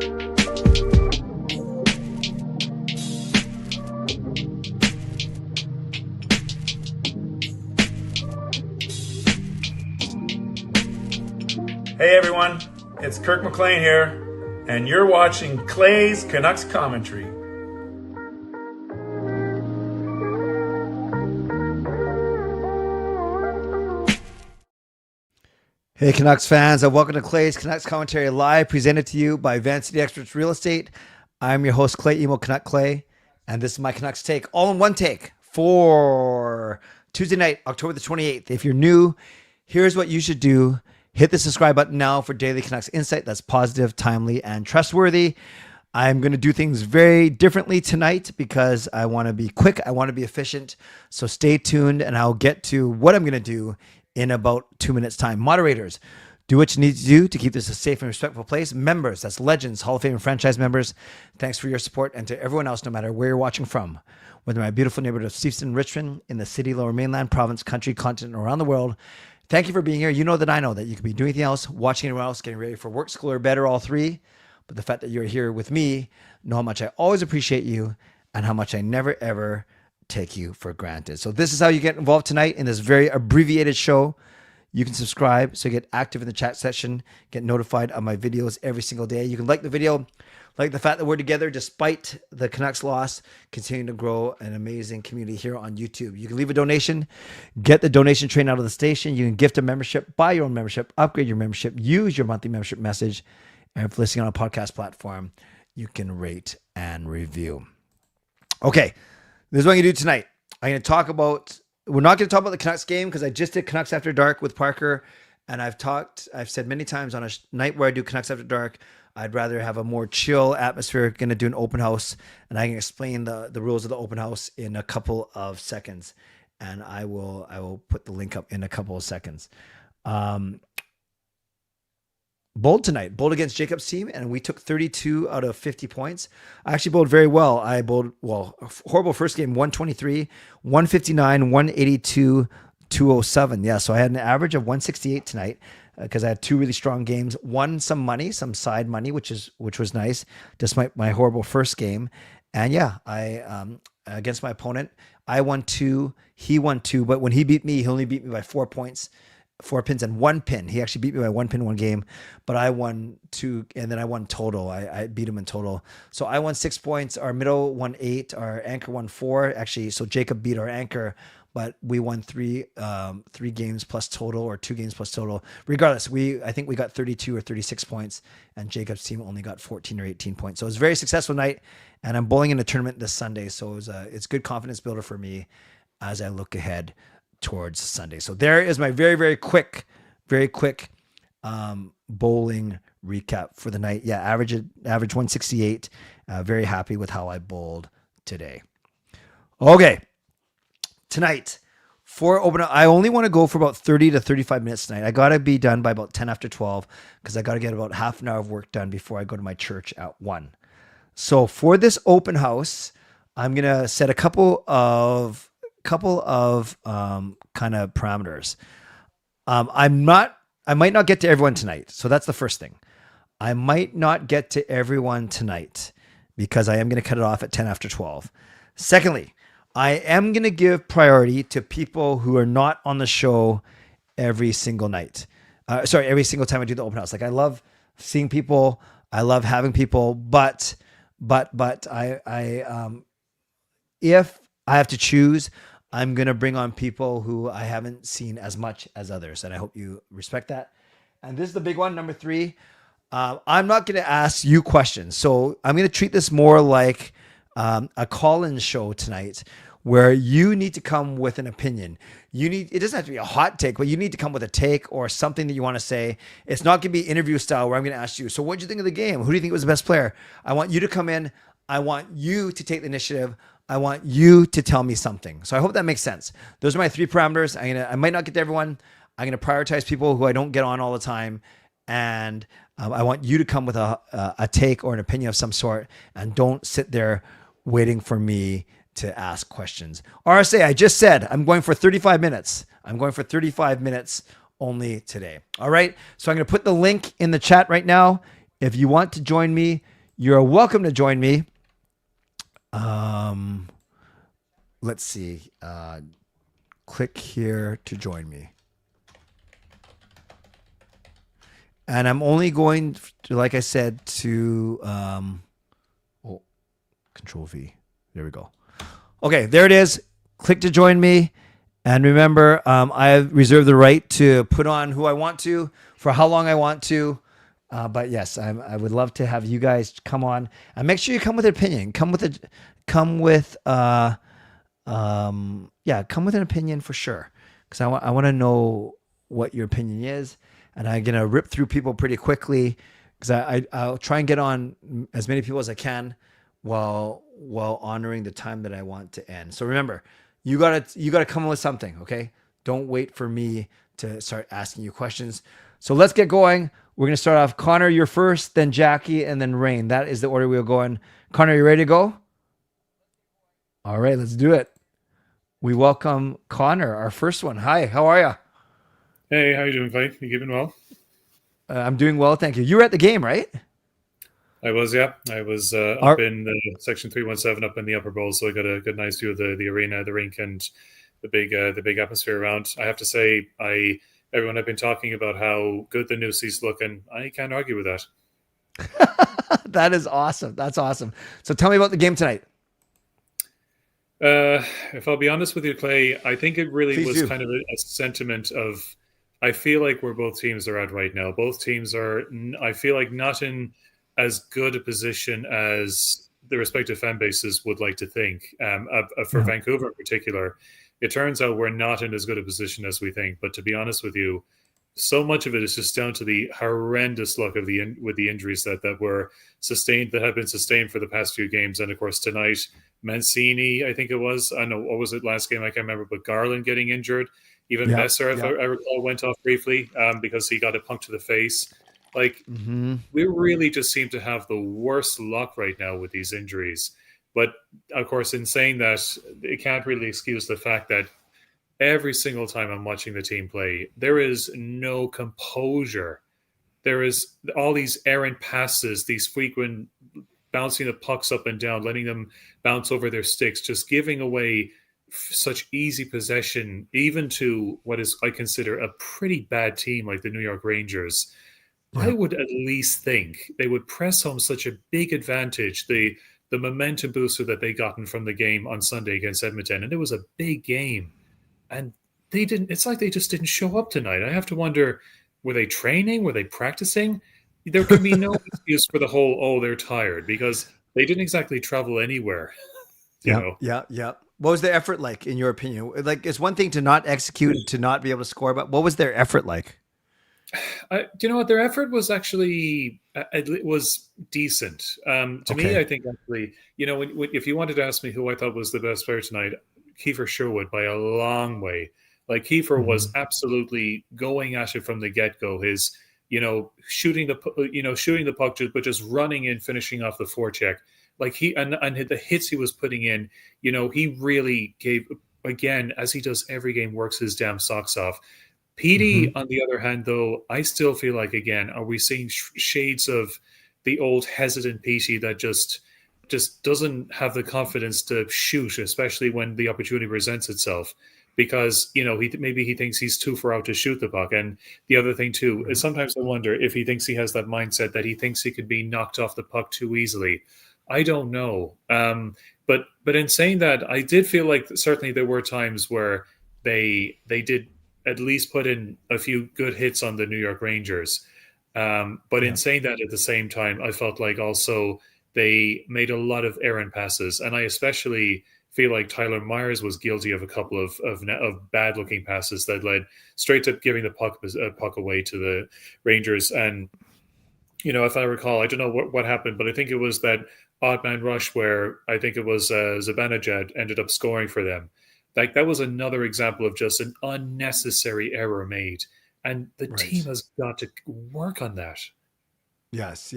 Hey everyone, it's Kirk McLean here, and you're watching Clay's Canucks Commentary. Hey Canucks fans, and welcome to Clay's Canucks Commentary Live, presented to you by Van City Experts Real Estate. I'm your host, Clay Emo Canuck Clay, and this is my Canucks take, all in one take, for Tuesday night, October the 28th. If you're new, here's what you should do. Hit the subscribe button now for daily Canucks insight that's positive, timely, and trustworthy. I'm going to do things very differently tonight because I want to be quick. I want to be efficient. So stay tuned, and I'll get to what I'm going to do in about 2 minutes time. Moderators, do what you need to do to keep this a safe and respectful place. Members, that's legends, Hall of Fame and franchise members, thanks for your support. And to everyone else, no matter where you're watching from, whether my beautiful neighborhood of Steveston, Richmond, in the city, lower mainland, province, country, continent, or around the world, thank you for being here. You know that I know that you could be doing anything else, watching anyone else, getting ready for work, school, or bed, or all three. But the fact that you're here with me, know how much I always appreciate you and how much I never, ever take you for granted. So this is how you get involved tonight in this very abbreviated show. You can subscribe so you get active in the chat session, get notified of my videos every single day. You can like the video, like the fact that we're together despite the Canucks loss, continuing to grow an amazing community here on YouTube. You can leave a donation, get the donation train out of the station. You can gift a membership, buy your own membership, upgrade your membership, use your monthly membership message. And if listening on a podcast platform, you can rate and review. Okay, this is what I'm going to do tonight. We're not going to talk about the Canucks game because I just did Canucks After Dark with Parker. And I've said many times on a night where I do Canucks After Dark, I'd rather have a more chill atmosphere. Going to do an open house, and I can explain the rules of the open house in a couple of seconds. And I will put the link up in a couple of seconds. Bowled tonight, bowled against Jacob's team, and we took 32 out of 50 points. I actually bowled very well. I bowled, horrible first game, 123, 159, 182, 207. Yeah, so I had an average of 168 tonight because I had two really strong games. Won some money, some side money, which was nice, despite my horrible first game. And yeah, I against my opponent, I won 2, he won 2, but when he beat me, he only beat me by 4 points. 4 pins and 1 pin. He actually beat me by 1 pin one game, but I won 2, and then I won total. I beat him in total. So I won 6 points. Our middle won 8. Our anchor won 4. Actually, so Jacob beat our anchor, but we won 3 games plus total, or 2 games plus total. Regardless, I think we got 32 or 36 points, and Jacob's team only got 14 or 18 points. So it was a very successful night, and I'm bowling in a tournament this Sunday. So it's good confidence builder for me as I look ahead towards Sunday. So there is my very, very quick bowling recap for the night. Yeah, average 168. Very happy with how I bowled today. Okay, tonight for open, I only want to go for about 30 to 35 minutes tonight. I got to be done by about 10 after 12 because I got to get about half an hour of work done before I go to my church at 1. So for this open house, I'm gonna set a couple of kind of parameters. I might not get to everyone tonight. So that's the first thing. I might not get to everyone tonight because I am going to cut it off at 10 after 12. Secondly, I am going to give priority to people who are not on the show every single night. Every single time I do the open house. Like, I love seeing people. I love having people, but if I have to choose, I'm going to bring on people who I haven't seen as much as others. And I hope you respect that. And this is the big one, number 3. I'm not going to ask you questions. So I'm going to treat this more like a call-in show tonight where you need to come with an opinion. It doesn't have to be a hot take, but you need to come with a take or something that you want to say. It's not going to be interview style where I'm going to ask you, so what did you think of the game? Who do you think was the best player? I want you to come in. I want you to take the initiative. I want you to tell me something. So I hope that makes sense. Those are my 3 parameters. I might not get to everyone. I'm going to prioritize people who I don't get on all the time. And I want you to come with a take or an opinion of some sort, and don't sit there waiting for me to ask questions. RSA, I just said I'm going for 35 minutes. I'm going for 35 minutes only today. All right. So I'm going to put the link in the chat right now. If you want to join me, you're welcome to join me. Let's see. Click here to join me. And I'm only going to, like I said, to Control V. There we go. Okay, there it is. Click to join me. And remember, I have reserved the right to put on who I want to for how long I want to. But yes, I would love to have you guys come on and make sure you come with an opinion. Come with an opinion for sure. Because I want to know what your opinion is. And I'm going to rip through people pretty quickly because I'll try and get on as many people as I can while honoring the time that I want to end. So remember, you gotta come with something, okay? Don't wait for me to start asking you questions. So let's get going. We're going to start off. Connor, you're first, then Jackie, and then Rain. That is the order we'll go in. Connor, you ready to go? All right, let's do it. We welcome Connor, our first one. Hi, how are you? Hey, how you doing, Clay? You keeping well? I'm doing well, thank you. You were at the game, right? I was, yeah. I was up in the section 317 up in the upper bowl, so I got a good nice view of the arena, the rink, and the big atmosphere around. I have to say, everyone have been talking about how good the new seats look, and I can't argue with that. That is awesome. That's awesome. So tell me about the game tonight. If I'll be honest with you, Clay, I think it really Please was do. kind of a sentiment of, I feel like where both teams are at right now. Both teams are, I feel like, not in as good a position as the respective fan bases would like to think. For Vancouver in particular, it turns out we're not in as good a position as we think. But to be honest with you, so much of it is just down to the horrendous luck of with the injuries that were sustained, that have been sustained for the past few games. And of course, tonight, Mancini, I think it was, I know, what was it last game? I can't remember, but Garland getting injured. Even Messer, if I recall, went off briefly because he got a puncture to the face. Like, we really just seem to have the worst luck right now with these injuries. But, of course, in saying that, it can't really excuse the fact that every single time I'm watching the team play, there is no composure. There is all these errant passes, these frequent bouncing the pucks up and down, letting them bounce over their sticks, just giving away such easy possession, even to what is, I consider, a pretty bad team like the New York Rangers. Yeah. I would at least think they would press home such a big advantage, the momentum booster that they gotten from the game on Sunday against Edmonton. And it was a big game. And they didn't, it's like they just didn't show up tonight. I have to wonder, were they training? Were they practicing? There can be no excuse for the whole, oh, they're tired, because they didn't exactly travel anywhere. Yeah. What was their effort like, in your opinion? Like, it's one thing to not execute, to not be able to score, but what was their effort like? Do you know what? Their effort was actually, it was decent. To me, I think actually, you know, if you wanted to ask me who I thought was the best player tonight, Kiefer Sherwood by a long way. Like, Kiefer was absolutely going at it from the get-go. His, shooting the puck, but just running in, finishing off the forecheck. Like, and the hits he was putting in, he really gave, again, as he does every game, works his damn socks off. Petey, on the other hand, though, I still feel like, again, are we seeing shades of the old hesitant Petey that just doesn't have the confidence to shoot, especially when the opportunity presents itself, because, maybe he thinks he's too far out to shoot the puck. And the other thing, too, is sometimes I wonder if he thinks he has that mindset that he thinks he could be knocked off the puck too easily. I don't know. But in saying that, I did feel like certainly there were times where they did at least put in a few good hits on the New York Rangers. But in saying that, at the same time, I felt like also they made a lot of errant passes. And I especially feel like Tyler Myers was guilty of a couple of bad-looking passes that led straight to giving the puck away to the Rangers. And, if I recall, I don't know what happened, but I think it was that odd man rush where I think it was Zibanejad ended up scoring for them. Like, that was another example of just an unnecessary error made. And the team has got to work on that. Yes.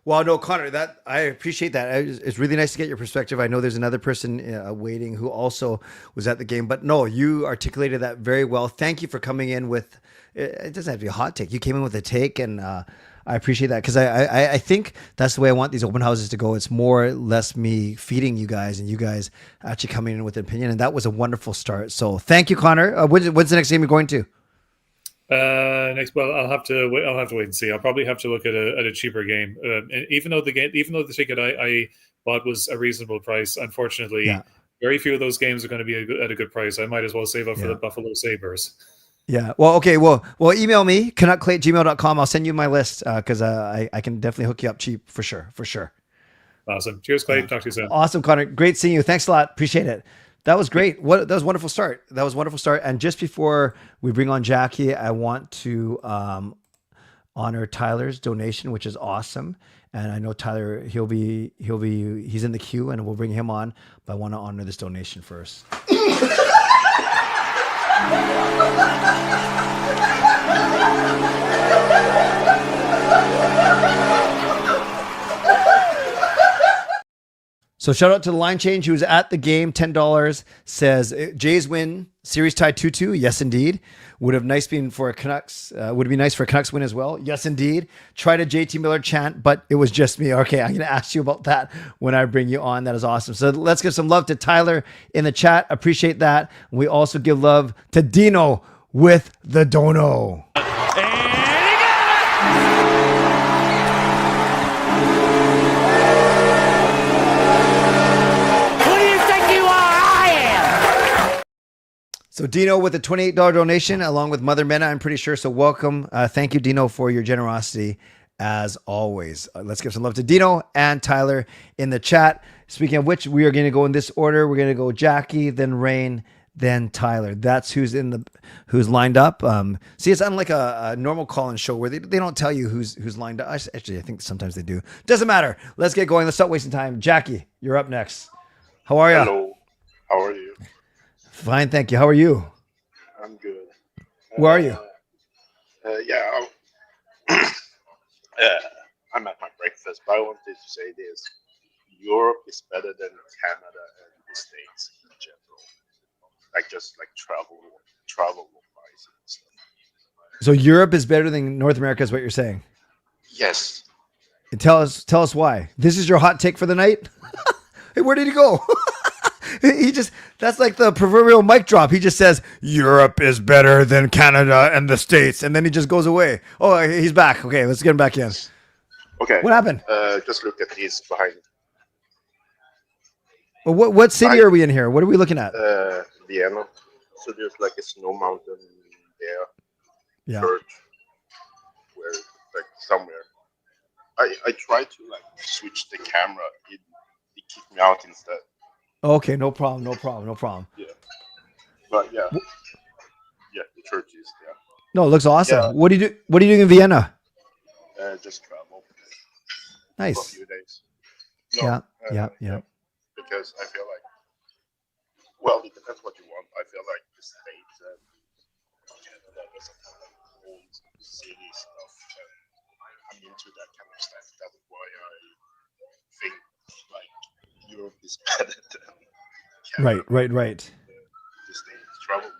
Well, no, Connor, that I appreciate that. It's really nice to get your perspective. I know there's another person waiting who also was at the game, but no, you articulated that very well. Thank you for coming in with, it doesn't have to be a hot take. You came in with a take, and I appreciate that because I think that's the way I want these open houses to go. It's more or less me feeding you guys and you guys actually coming in with an opinion. And that was a wonderful start. So thank you, Connor. When's the next game you're going to? Well, I'll have to wait. I'll have to wait and see. I'll probably have to look at a cheaper game. And even though the ticket I bought was a reasonable price, unfortunately, very few of those games are going to be at a good price. I might as well save up for the Buffalo Sabres. Yeah. Well, okay. Well, email me, canuckclay@gmail.com. I'll send you my list because I can definitely hook you up cheap for sure. For sure. Awesome. Cheers, Clay. Talk to you soon. Awesome, Connor. Great seeing you. Thanks a lot. Appreciate it. That was great. That was a wonderful start. And just before we bring on Jackie, I want to honor Tyler's donation, which is awesome. And I know Tyler, he's in the queue and we'll bring him on, but I want to honor this donation first. So shout out to the line change who was at the game, $10, says Jays win, series tied 2-2. Yes, indeed. Would be nice for a Canucks win as well. Yes, indeed. Tried a JT Miller chant, but it was just me. Okay, I'm going to ask you about that when I bring you on. That is awesome. So let's give some love to Tyler in the chat. Appreciate that. We also give love to Dino with the dono. So Dino with a $28 donation along with Mother Mena, I'm pretty sure. So welcome. Thank you, Dino, for your generosity as always. Let's give some love to Dino and Tyler in the chat. Speaking of which, we are going to go in this order. We're going to go Jackie, then Rain, then Tyler. That's who's lined up. See, it's unlike a normal call-in show where they don't tell you who's lined up. Actually, I think sometimes they do. Doesn't matter. Let's get going. Let's stop wasting time. Jackie, you're up next. How are you? Hello. How are you? Fine, thank you. How are you? I'm good. Where are you? I'm at my breakfast, but I wanted to say this. Europe is better than Canada and the States in general. Just travel wise and stuff. So Europe is better than North America is what you're saying? Yes. And tell us why. This is your hot take for the night? Hey, where did he go? That's like the proverbial mic drop. He just says, Europe is better than Canada and the States. And then he just goes away. Oh, he's back. Okay, let's get him back in. Okay. What happened? Just look at these behind. Well, what city are we in here? What are we looking at? Vienna. So there's like a snow mountain there. Yeah. Church. Where, somewhere. I tried to switch the camera. It kicked me out instead. Okay, no problem. Yeah. But yeah. Yeah, the church is there. No, it looks awesome. Yeah. What are you doing in Vienna? Just travel. Nice. For a few days. No, Yeah. Because I feel like, it depends what you want. I feel like the States and Canada is a kind of old city stuff. And I'm into that kind of stuff. That's why I think Europe is better than Canada. Right. The States travel.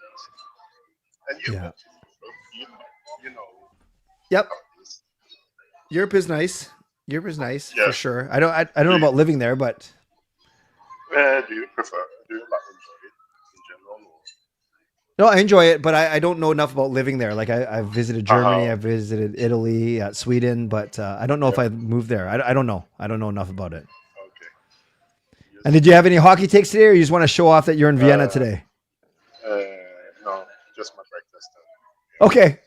And you went to Europe, you know. Yep. how it is. Europe is nice. Yeah. For sure. I don't know about living there, but Do you enjoy it in general? Or? no, I enjoy it, but I don't know enough about living there. Like I've visited Germany, I've visited Italy, Sweden, but I don't know if I moved there. I don't know. I don't know enough about it. Okay. And did you have any hockey takes today, or you just want to show off that you're in Vienna today? No, just my breakfast. Okay.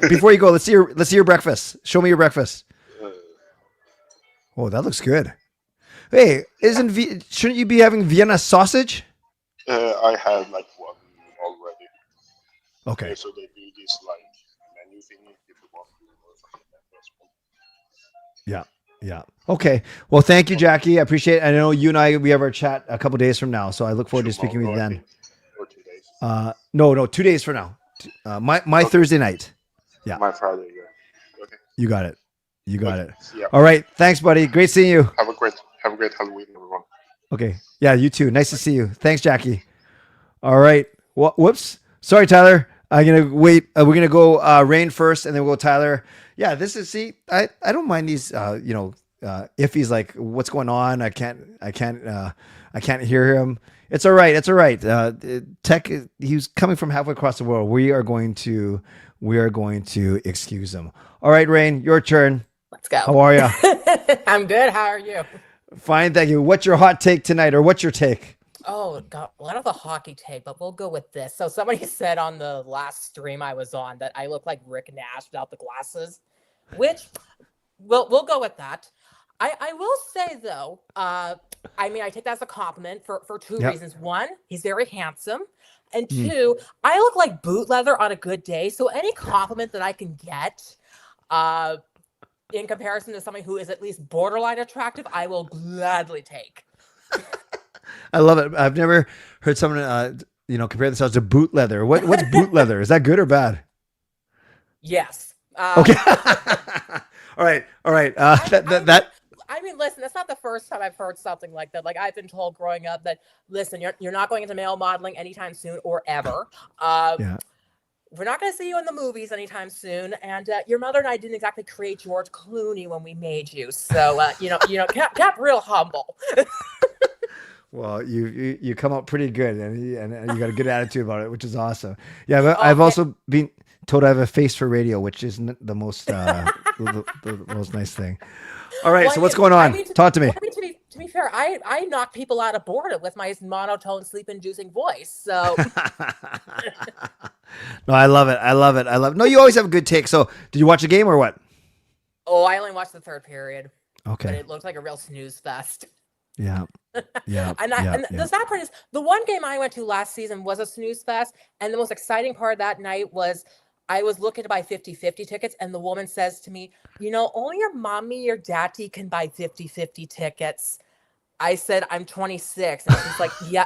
Before you go, let's see your breakfast. Show me your breakfast. Oh, that looks good. Hey, shouldn't you be having Vienna sausage? I had one already. Okay. So they do this menu thingy if you want to. Yeah. Okay. Well, thank you, Jackie. I appreciate it. I know you and we have our chat a couple days from now, so I look forward to speaking with you then. Or 2 days. No, 2 days from now. My Thursday night. Yeah. My Friday. Yeah. Okay. You got it. Yeah. All right. Thanks, buddy. Great seeing you. Have a great Halloween, everyone. Okay. Yeah, you too. Nice to see you. Thanks, Jackie. All right. Well, whoops. Sorry, Tyler. I'm gonna wait. We're gonna go Rain first, and then we'll go Tyler. Yeah, this is I don't mind these. If he's like, what's going on? I can't hear him. It's all right. It's all right. Tech. He's coming from halfway across the world. We are going to excuse him. All right, Rain, your turn. Let's go. How are you? I'm good. How are you? Fine, thank you. What's your hot take tonight, or what's your take? Oh, God. Well, I don't have a hockey take, but we'll go with this. So somebody said on the last stream I was on that I look like Rick Nash without the glasses, which we'll go with that. I will say, though, I take that as a compliment for two reasons. One, he's very handsome. And two, I look like boot leather on a good day. So any compliment that I can get in comparison to somebody who is at least borderline attractive, I will gladly take. I love it. I've never heard someone, compare themselves to boot leather. What's boot leather? Is that good or bad? Yes. Okay. All right. Listen, that's not the first time I've heard something like that. Like, I've been told growing up that, listen, you're not going into male modeling anytime soon or ever. We're not going to see you in the movies anytime soon. And your mother and I didn't exactly create George Clooney when we made you. So, kept real humble. Well, you come out pretty good, and you got a good attitude about it, which is awesome. Yeah, but I've also been told I have a face for radio, which isn't the most the most nice thing. All right, so what's going on? Talk to me. To be fair, I knock people out of boredom with my monotone, sleep-inducing voice. So, no, I love it. No, you always have a good take. So, did you watch the game or what? Oh, I only watched the third period. Okay, but it looked like a real snooze fest. Yeah. The sad part is the one game I went to last season was a snooze fest, and the most exciting part of that night was I was looking to buy 50-50 tickets, and the woman says to me, only your mommy or daddy can buy 50-50 tickets. I said, I'm 26, and she's like, yeah.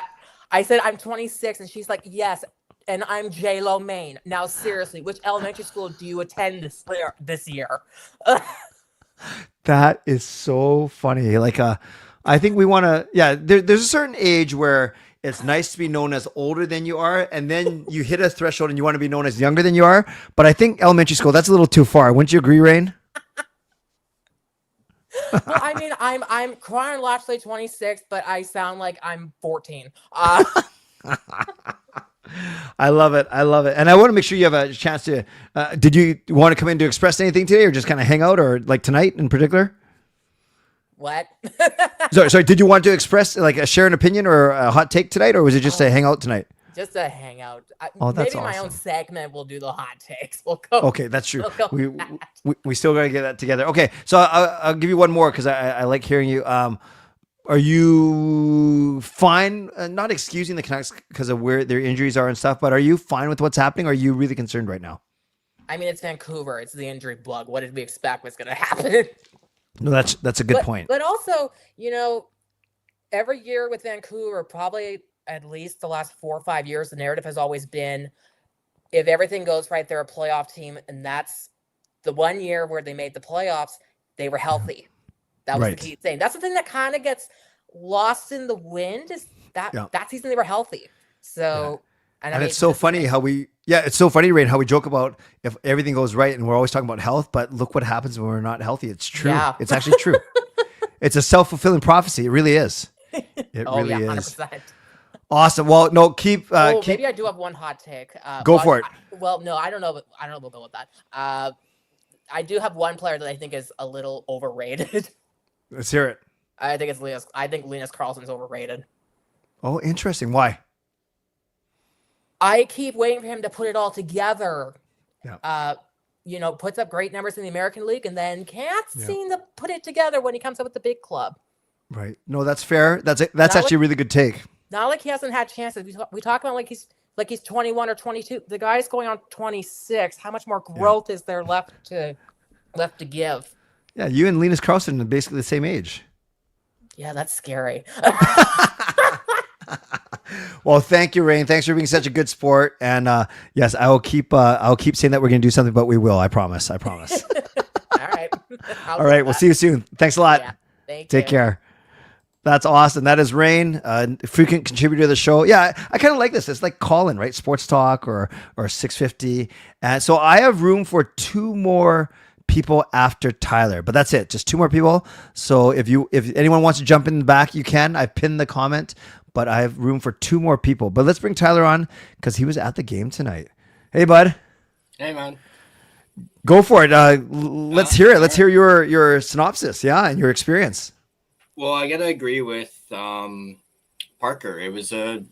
I said, I'm 26, and she's like, yes, and I'm J-Lo Maine. Now, seriously, which elementary school do you attend this year? That is so funny. Like, I think we want to, there's a certain age where it's nice to be known as older than you are, and then you hit a threshold and you want to be known as younger than you are. But I think elementary school, that's a little too far. Wouldn't you agree, Rain? Well, I'm chronologically 26, but I sound like I'm 14. I love it. And I want to make sure you have a chance to, did you want to come in to express anything today, or just kind of hang out, or like tonight in particular? What? Sorry. Did you want to express share an opinion or a hot take tonight, or was it just a hangout tonight? Just a hangout. That's maybe awesome. My own segment will do the hot takes. We'll go. Okay, that's true. We still got to get that together. Okay, so I'll give you one more because I like hearing you. Are you fine? Not excusing the Canucks because of where their injuries are and stuff, but are you fine with what's happening? Or are you really concerned right now? It's Vancouver. It's the injury bug. What did we expect was going to happen? No, that's a good point. But also, every year with Vancouver, probably at least the last 4 or 5 years, the narrative has always been, if everything goes right, they're a playoff team. And that's the one year where they made the playoffs, they were healthy. That was the key thing. That's the thing that kind of gets lost in the wind, is that season they were healthy. So, and it's so funny how it's so funny, Rain, how we joke about if everything goes right and we're always talking about health, but look what happens when we're not healthy. It's true. Yeah. It's actually true. It's a self-fulfilling prophecy. It really is. It really is. 100%. Awesome. Well, no, keep. Maybe I do have one hot take. Go for it. No, I don't know. I don't know. We'll go with that. I do have one player that I think is a little overrated. Let's hear it. I think Linus Karlsson's overrated. Oh, interesting. Why? I keep waiting for him to put it all together. Yeah. Puts up great numbers in the American League and then can't seem to put it together when he comes up with the big club. Right. No, that's fair. That's actually a really good take. Not like he hasn't had chances. We talk about like he's 21 or 22. The guy's going on 26. How much more growth is there left to give? Yeah, you and Linus Karlsson are basically the same age. Yeah, that's scary. Well, thank you, Rain. Thanks for being such a good sport. And yes, I'll keep saying that we're going to do something, but we will. I promise. All right. All right. We'll see you soon. Thanks a lot. Yeah, thank you. Take care. That's awesome. That is Rain, frequent contributor to the show. Yeah, I kind of like this. It's like call-in, right? Sports Talk or 650. And so I have room for 2 more people after Tyler, but that's it. Just 2 more people. So if anyone wants to jump in the back, you can. I pinned the comment, but I have room for 2 more people. But let's bring Tyler on because he was at the game tonight. Hey, bud. Hey, man. Go for it. Let's hear it. Let's hear your synopsis, and your experience. Well, I gotta agree with Parker. It was they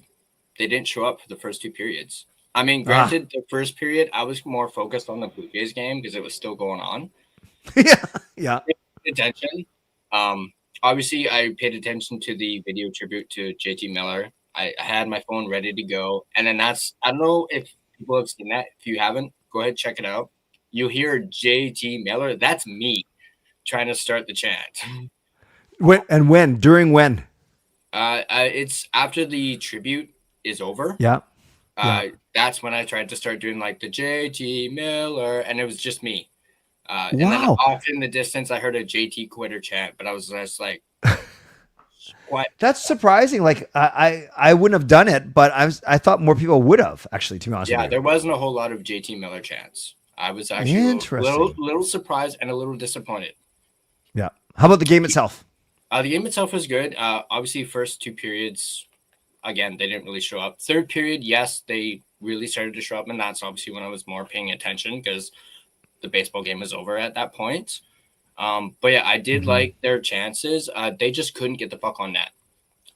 didn't show up for the first 2 periods. I mean, granted, the first period I was more focused on the Blue Jays game because it was still going on. Yeah. Attention. Obviously, I paid attention to the video tribute to JT Miller. I had my phone ready to go, and then I don't know if people have seen that. If you haven't, go ahead, check it out. You hear JT Miller. That's me trying to start the chant. During when? It's after the tribute is over. Yeah. That's when I tried to start doing like the JT Miller, and it was just me. And Wow. then off in the distance, I heard a JT quitter chant, but I was just like, what? That's surprising. Like I wouldn't have done it, but I thought more people would have, actually, to be honest with you. Yeah, there wasn't a whole lot of JT Miller chants. I was actually a little surprised and a little disappointed. Yeah. How about the game itself? The game itself was good. Obviously, first 2 periods, again, they didn't really show up. Third period, yes, they really started to show up, and that's obviously when I was more paying attention because the baseball game was over at that point. But yeah, I did like their chances. They just couldn't get the puck on net.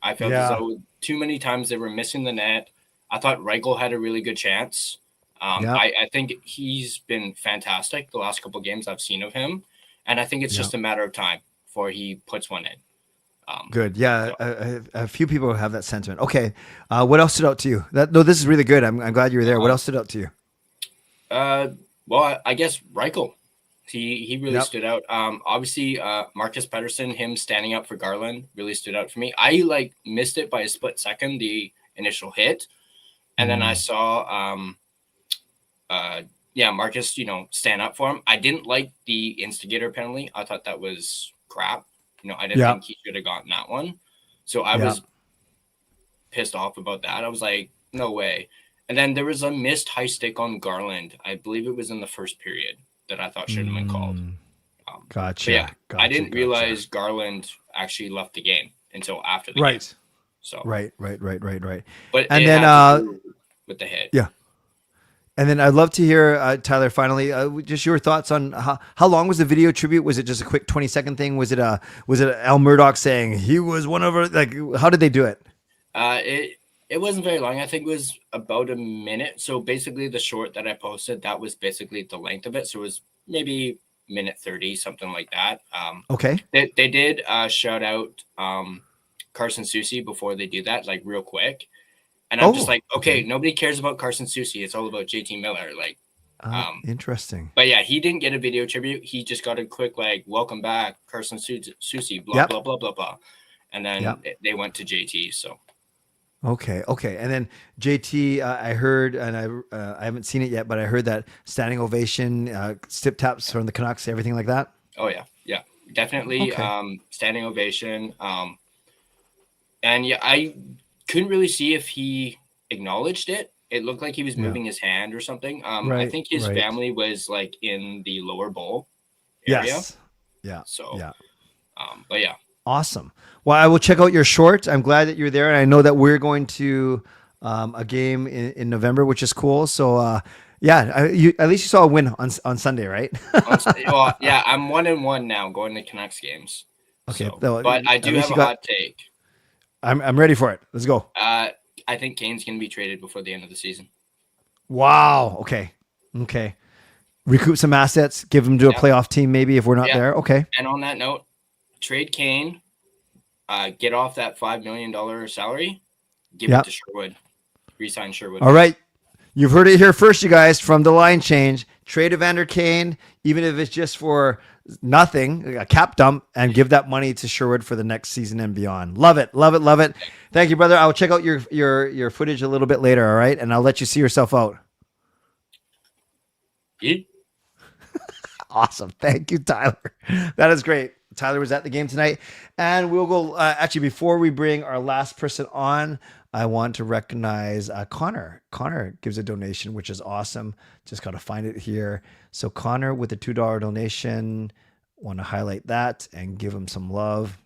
I felt as though too many times they were missing the net. I thought Reichel had a really good chance. I think he's been fantastic the last couple of games I've seen of him, and I think it's just a matter of time before he puts one in. Good. Yeah, a few people have that sentiment. Okay, what else stood out to you? This is really good. I'm glad you were there. What else stood out to you? Well, I guess Reichel. He really stood out. Obviously, Marcus Pettersson, him standing up for Garland, really stood out for me. I missed it by a split second, the initial hit, and then I saw Marcus, stand up for him. I didn't like the instigator penalty. I thought that was crap. I didn't think he should have gotten that one. So I was pissed off about that. I was like, no way. And then there was a missed high stick on Garland. I believe it was in the first period that I thought should have been called. Gotcha. I didn't realize Garland actually left the game until after the game. So Right. But and then with the hit. Yeah. And then I'd love to hear, Tyler, finally, just your thoughts on how long was the video tribute? Was it just a quick 20-second thing? Was it Al Murdoch saying he was one of our, how did they do it? It wasn't very long. I think it was about a minute. So basically the short that I posted, that was basically the length of it. So it was maybe minute 30, something like that. Okay. They did shout out Carson Soucy before they do that, real quick. And I'm just like, okay, nobody cares about Carson Soucy. It's all about JT Miller. Interesting. But yeah, he didn't get a video tribute. He just got a quick, welcome back, Carson Soucy, blah, blah, blah, blah, blah. And then they went to JT. So. Okay. And then JT, I heard, and I haven't seen it yet, but I heard that standing ovation, stip taps from the Canucks, everything like that. Oh, yeah. Yeah, definitely. Okay. Standing ovation. And yeah, I couldn't really see if he acknowledged it. It looked like he was moving his hand or something. I think his family was in the lower bowl area. Yes. Yeah. So, but yeah. Awesome. Well, I will check out your short. I'm glad that you're there. And I know that we're going to a game in November, which is cool. So, at least you saw a win on Sunday, right? Well, yeah, I'm 1-1 now going to Canucks games. Okay. So, but I do have a hot take. I'm ready for it. Let's go. I think Kane's going to be traded before the end of the season. Wow. Okay. Recoup some assets, give him to a playoff team maybe if we're not there. Okay. And on that note, trade Kane, get off that $5 million salary, give it to Sherwood, re-sign Sherwood. All right. You've heard it here first, you guys, from the line change. Trade Evander Kane, even if it's just for nothing, a cap dump, and give that money to Sherwood for the next season and beyond. Love it. Thank you, brother. I'll check out your footage a little bit later, all right? And I'll let you see yourself out. Yeah. Awesome. Thank you, Tyler. That is great. Tyler was at the game tonight. And we'll go, actually, before we bring our last person on, I want to recognize Connor. Connor gives a donation, which is awesome. Just got to find it here. So Connor with a $2 donation, want to highlight that and give him some love.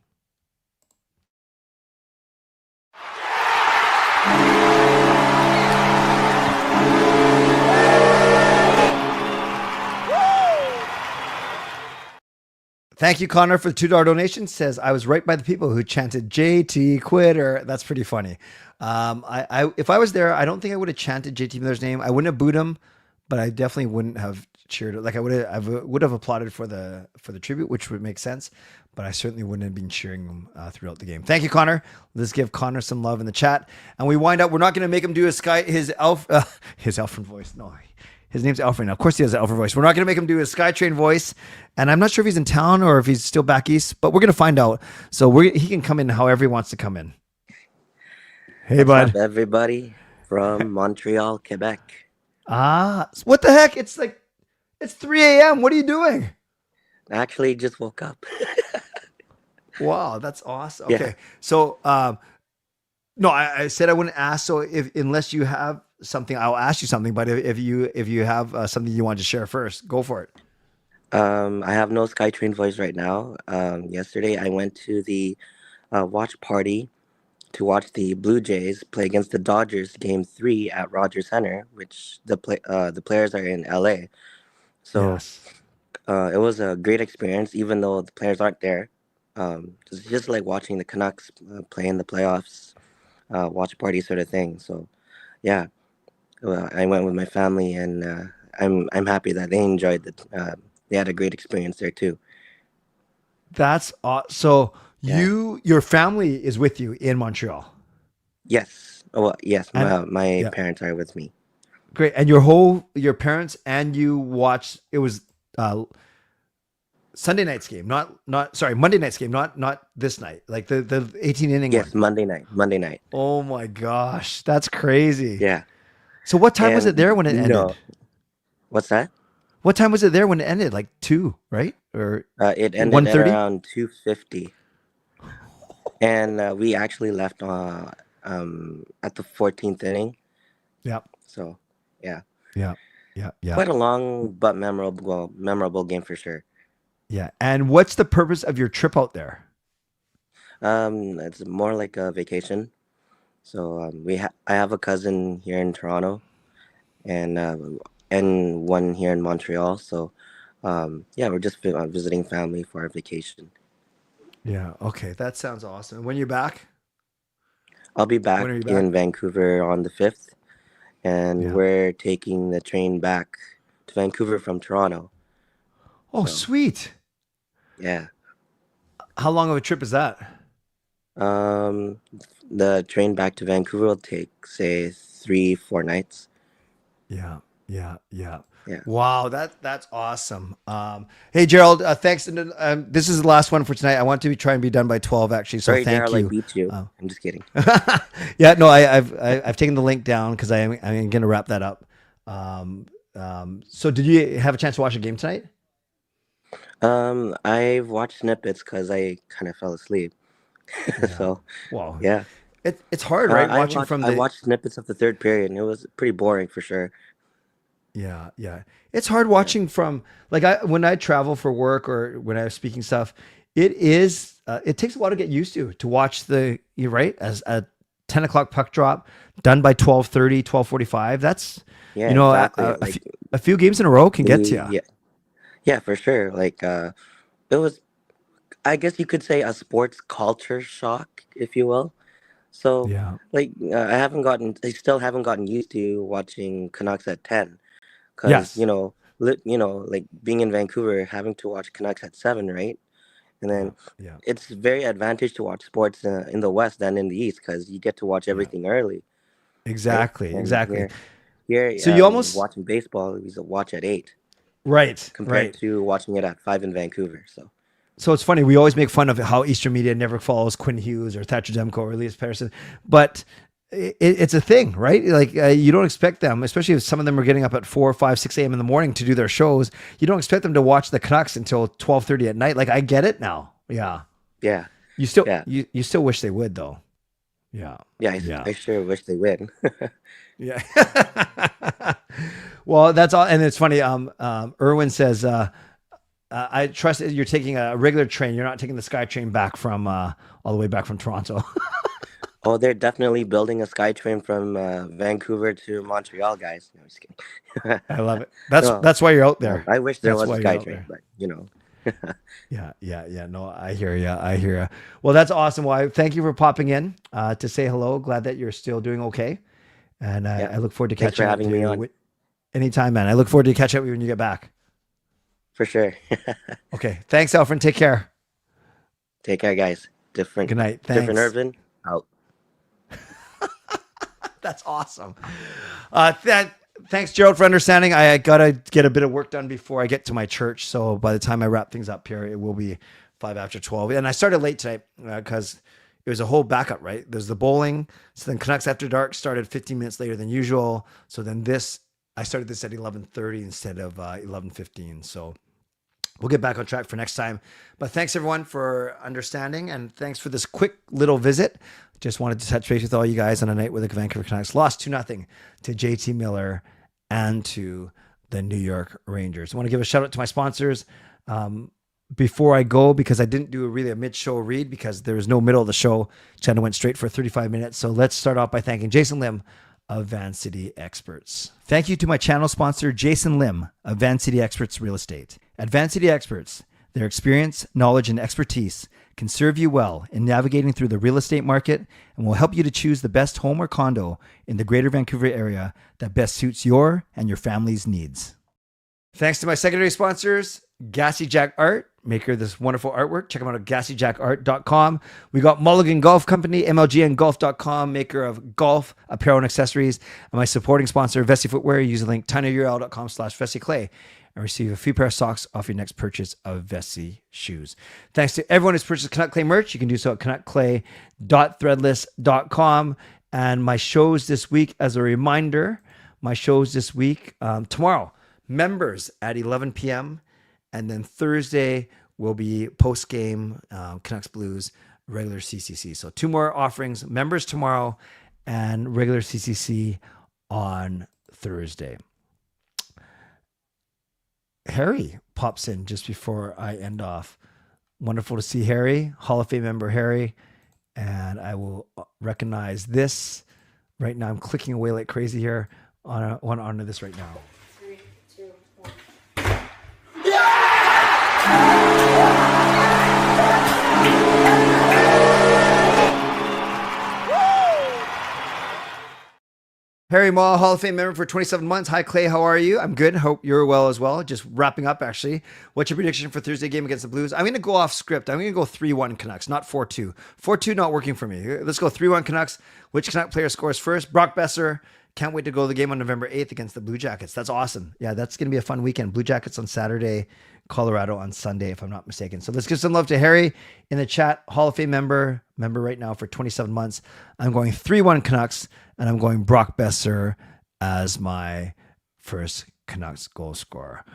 Thank you, Connor, for the $2 donation. Says, I was right by the people who chanted JT quitter. That's pretty funny. If I was there, I don't think I would have chanted JT Miller's name. I wouldn't have booed him, but I definitely wouldn't have cheered. Like I would have applauded for the tribute, which would make sense, but I certainly wouldn't have been cheering him throughout the game. Thank you, Connor. Let's give Connor some love in the chat. And we wind up, we're not going to make him do his Alfred voice. No, his name's Alfred. Now, of course he has an Alfred voice. We're not going to make him do his SkyTrain voice. And I'm not sure if he's in town or if he's still back east, but we're going to find out. So he can come in however he wants to come in. Hey, bud. What's up, everybody from Montreal, Quebec. What the heck? It's 3 a.m. What are you doing? I actually just woke up. Wow, that's awesome. Yeah. Okay. So, no, I said I wouldn't ask. So unless you have something, I'll ask you something. But if you have something you want to share first, go for it. I have no SkyTrain voice right now. Yesterday, I went to the watch party to watch the Blue Jays play against the Dodgers Game 3 at Rogers Center, which the players are in LA. So Yes. it was a great experience, even though the players aren't there. It's just like watching the Canucks play in the playoffs, watch party sort of thing. So, yeah, I went with my family, and I'm happy that they enjoyed it. They had a great experience there too. That's so. Yeah. Your family is with you in Montreal. Yes. Well, yes. My yeah. parents are with me. Great. And your parents and you watched. It was Sunday night's game, Monday night's game, not this night, like the 18 inning. Yes, one. Monday night. Oh my gosh, that's crazy. Yeah. So what time was it there when it ended? No. What's that? What time was it there when it ended? Like 2, right? Or it ended 1:30? at around 2:50, and we actually left at the 14th inning. Yeah. So, yeah. Yeah. Quite a long but memorable game for sure. Yeah. And what's the purpose of your trip out there? It's more like a vacation. So I have a cousin here in Toronto, and one here in Montreal. So yeah, we're just visiting family for our vacation. Yeah. Okay. That sounds awesome. And when you're back? I'll be back When are you back? in Vancouver on the 5th, and we're taking the train back to Vancouver from Toronto. Oh, So, sweet. yeah. How long of a trip is that? The train back to Vancouver will take, say, 3-4 nights. Yeah. Yeah. Wow, that's awesome. Hey Gerald, thanks. This is the last one for tonight. I want to try and be done by 12 actually. So Sorry, thank Daryl, you. I beat you. I'm just kidding. Yeah, no, I've taken the link down because I'm going to wrap that up. So did you have a chance to watch a game tonight? I've watched snippets because I kind of fell asleep. So, Wow. yeah. It's hard, right? I watched snippets of the third period, and it was pretty boring for sure. Yeah. It's hard watching from when I travel for work or when I'm speaking stuff. It takes a while to get used to watch you're right, as a 10 o'clock puck drop done by 12:30, 12:45. That's Exactly. a few games in a row can get to you. Yeah, for sure. It was, I guess you could say, a sports culture shock, if you will. So, Yeah. I still haven't gotten used to watching Canucks at 10. Yes. Because, being in Vancouver, having to watch Canucks at 7, right? And then it's very advantage to watch sports in the West than in the East because you get to watch everything early. Exactly. Right? Exactly. Here, So you almost watching baseball, we watch at 8 right compared to watching it at 5 in Vancouver. So it's funny. We always make fun of how Eastern media never follows Quinn Hughes or Thatcher Demko or Elias Pettersson, but it's a thing, right? You don't expect them, especially if some of them are getting up at 4, 5, 6 a.m. in the morning to do their shows. You don't expect them to watch the Canucks until 12:30 at night. I get it now. Yeah. Yeah, You still yeah, you still wish they would though. Yeah. yeah. Yeah. I sure wish they would. Yeah. Well, that's all. And it's funny. Erwin says, I trust that you're taking a regular train. You're not taking the Sky Train back from all the way back from Toronto. Oh, they're definitely building a SkyTrain from Vancouver to Montreal, guys. No, I'm just kidding. I love it. No, That's why you're out there. I wish there That's was a why you're out SkyTrain, there. but you know. Yeah, yeah, yeah. No, I hear you. I hear you. Well, that's awesome. Well, thank you for popping in to say hello. Glad that you're still doing okay. And Yeah. I look forward to Thanks for catching up having with me you on. anytime, man. I look forward to catching up with you when you get back. For sure. Okay. Thanks, Alfred. Take care. Take care, guys. Different. Good night. Different Thanks. Irvin. Out. That's awesome. Thanks, Gerald, for understanding. I gotta get a bit of work done before I get to my church. So by the time I wrap things up here, it will be 5 after 12. And I started late today because it was a whole backup, right? There's the bowling. So then Canucks After Dark started 15 minutes later than usual. So then I started this at 11:30 instead of 11:15. So we'll get back on track for next time. But thanks everyone for understanding, and thanks for this quick little visit. Just wanted to touch base with all you guys on a night where the Vancouver Canucks lost 2-0 to JT Miller and to the New York Rangers. I want to give a shout out to my sponsors before I go, because I didn't do a mid-show read because there was no middle of the show. China went straight for 35 minutes. So let's start off by thanking Jason Lim of Van City Experts. Thank you to my channel sponsor, Jason Lim of Van City Experts Real Estate. At Van City Experts, their experience, knowledge, and expertise can serve you well in navigating through the real estate market and will help you to choose the best home or condo in the Greater Vancouver area that best suits your and your family's needs. Thanks to my secondary sponsors, Gassy Jack Art, maker of this wonderful artwork. Check them out at gassyjackart.com. We got Mulligan Golf Company, mlgngolf.com, maker of golf apparel and accessories. And my supporting sponsor, Vessi Footwear. Use the link tinyurl.com/VessiClay and receive a free pair of socks off your next purchase of Vessi shoes. Thanks to everyone who's purchased Canuck Clay merch. You can do so at canuckclay.threadless.com. And my shows this week, as a reminder, tomorrow, members at 11 p.m. And then Thursday will be post-game Canucks Blues, regular CCC. So 2 more offerings, members tomorrow and regular CCC on Thursday. Harry pops in just before I end off. Wonderful to see Harry, Hall of Fame member Harry. And I will recognize this right now. I'm clicking away like crazy here onto this right now. 3, 2, 1. Harry Maw, Hall of Fame member for 27 months. Hi, Clay. How are you? I'm good. Hope you're well as well. Just wrapping up, actually. What's your prediction for Thursday game against the Blues? I'm going to go off script. I'm going to go 3-1 Canucks, not 4-2. 4-2 not working for me. Let's go 3-1 Canucks. Which Canuck player scores first? Brock Besser. Can't wait to go to the game on November 8th against the Blue Jackets. That's awesome. Yeah, that's going to be a fun weekend. Blue Jackets on Saturday, Colorado on Sunday, if I'm not mistaken. So let's give some love to Harry in the chat. Hall of Fame member right now for 27 months. I'm going 3-1 Canucks, and I'm going Brock Besser as my first Canucks goal scorer.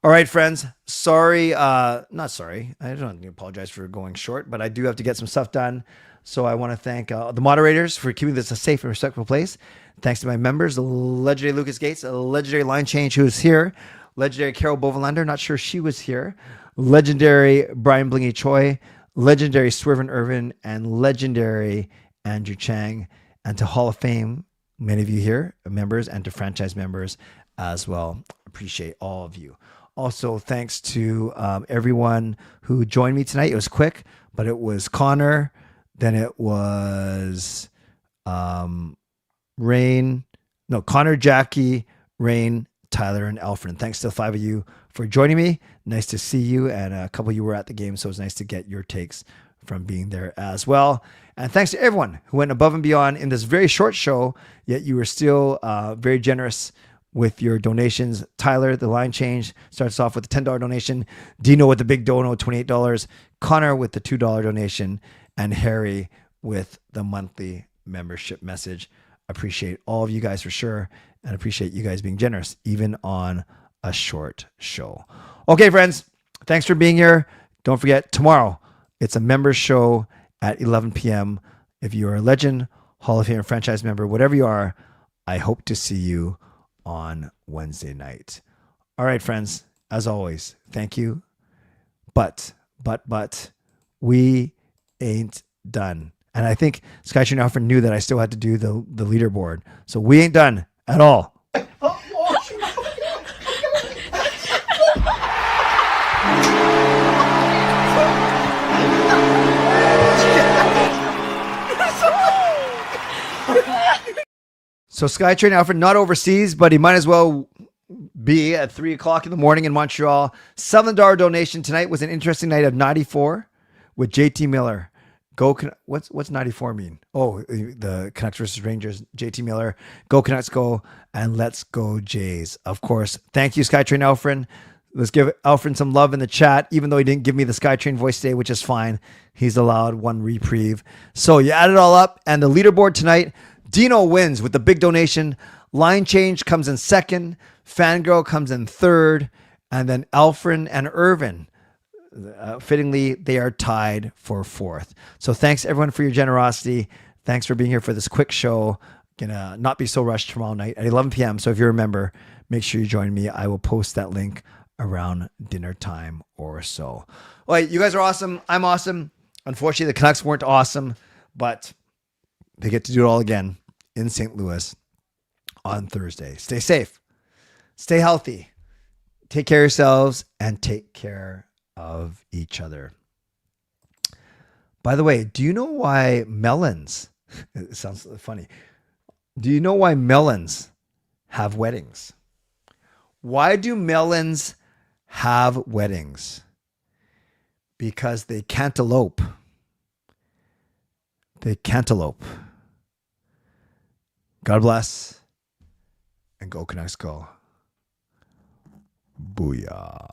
All right, friends. Sorry, not sorry. I don't need to apologize for going short, but I do have to get some stuff done. So I want to thank the moderators for keeping this a safe and respectful place. Thanks to my members, the legendary Lucas Gates, a legendary line change who is here, legendary Carol Bovelander, not sure she was here, legendary Brian Blingy Choi, legendary Swervin Irvin, and legendary Andrew Chang, and to Hall of Fame, many of you here, members, and to franchise members as well. Appreciate all of you. Also, thanks to everyone who joined me tonight. It was quick, but it was Connor, then it was Connor, Jackie, Rain, Tyler, and Alfred. Thanks to the 5 of you for joining me. Nice to see you. And a couple of you were at the game, so it was nice to get your takes from being there as well. And thanks to everyone who went above and beyond in this very short show, yet you were still very generous with your donations. Tyler, the line change, starts off with a $10 donation. Dino with the big dono, $28. Connor with the $2 donation. And Harry with the monthly membership message. Appreciate all of you guys for sure, and appreciate you guys being generous, even on a short show. Okay, friends, thanks for being here. Don't forget, tomorrow It's a members show at 11 p.m. If you're a Legend, Hall of Fame franchise member, whatever you are, I hope to see you on Wednesday night. All right, friends, as always, thank you. But, we ain't done. And I think Skytrain Alfred knew that I still had to do the leaderboard. So we ain't done at all. So Skytrain Alfred, not overseas, but he might as well be at 3 o'clock in the morning in Montreal. $7 donation tonight was an interesting night of 94 with JT Miller. What's 94 mean? Oh, the Canucks versus Rangers. JT Miller. Go Canucks, go, and let's go Jays. Of course. Thank you, Skytrain Alfred. Let's give Alfred some love in the chat, even though he didn't give me the Skytrain voice today, which is fine. He's allowed one reprieve. So you add it all up, and the leaderboard tonight, Dino wins with the big donation. Line Change comes in second. Fangirl comes in third. And then Alfred and Irvin, fittingly, they are tied for fourth. So thanks, everyone, for your generosity. Thanks for being here for this quick show. Gonna not be so rushed tomorrow night at 11 p.m. So if you're a member, make sure you join me. I will post that link around dinner time or so. All right, you guys are awesome. I'm awesome. Unfortunately, the Canucks weren't awesome, but they get to do it all again in St. Louis on Thursday. Stay safe. Stay healthy. Take care of yourselves and take care of each other. By the way, do you know why melons, it sounds funny. Do you know why melons have weddings? Why do melons have weddings? Because they cantaloupe. They cantaloupe. God bless. And go Canucks go. Booyah.